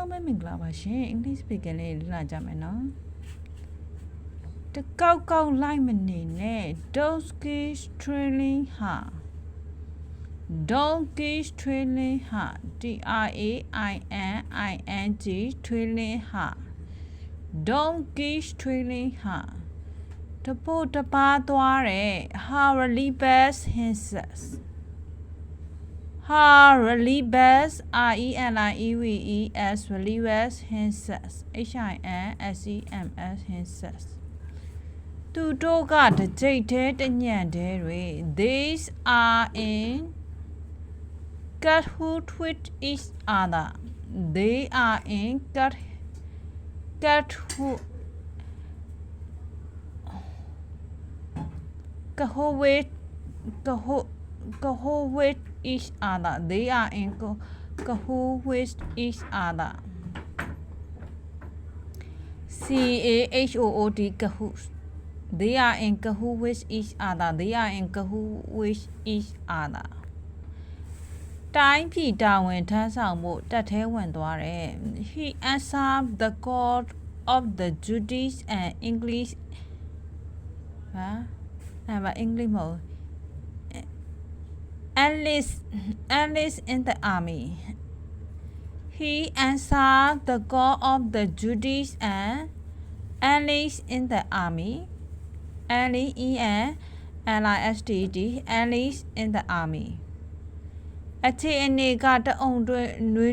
ပဲမင်္ဂလာပါရှင် English speaking လေးလေ့လာကြမယ်နော်တကောက်လိုက်မနေနဲ့ Donkey's trailing her Donkey's trailing her TRAINING trailing her Donkey's trailing her တပို့တပါးသွားတဲ့ her relieves hinses her relieves RELIEVES relieves hinses HINSEMS hinses သူတို့ကတကြိတ်သေးတညံ့သေးတွေ these are in cahoots with each other they are in cahoots with each other they are in cahoots with each other CAHOOT cahoots they are in cahoots with each other they are in cahoots with each other တိုင်းပြည်တာဝန်ထမ်းဆောင်မှုတက်ထဲဝင်သွားတယ် he answered the call of the duties and English English မဟုတ် Enlist in the army he answered the call of the duties and enlist in the army ENLIST enlist in the army အခြေအနေကတအုံတွေ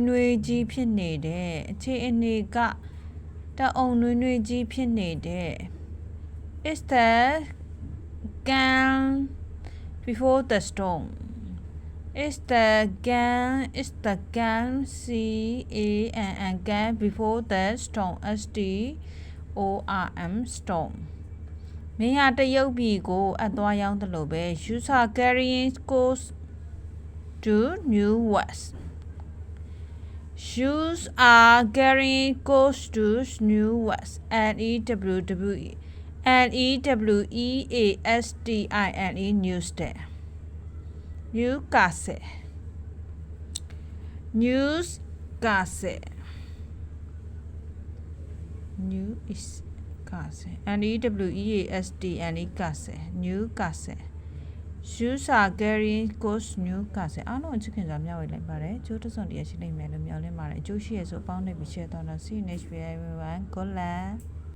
နွေကြီးဖြစ်နေတဲ့အခြေအနေကတအုံနွေကြီးဖြစ်နေတဲ့ is the gun before the storm is the gun CANN gun before the storm STORM storm မင်းဟာတရုတ်ပြည်ကိုအသွားရောက်တယ်လို့ပဲ you are carrying course to New West shoes are carrying course to New West LEWEASTINE Newsday Newcastle Newcastle shoes are carrying course Newcastle အားလုံးအချက်ခင်စွာမျှဝေလိုက်ပါတယ်ကျိုးတစုံတရာရှိနိုင်မယ်လို့မျှော်လင့်ပါတယ်ကျိုးရှိရဆိုပေါင်းနေပြီးရှယ်တော့ See you next video everyone good luck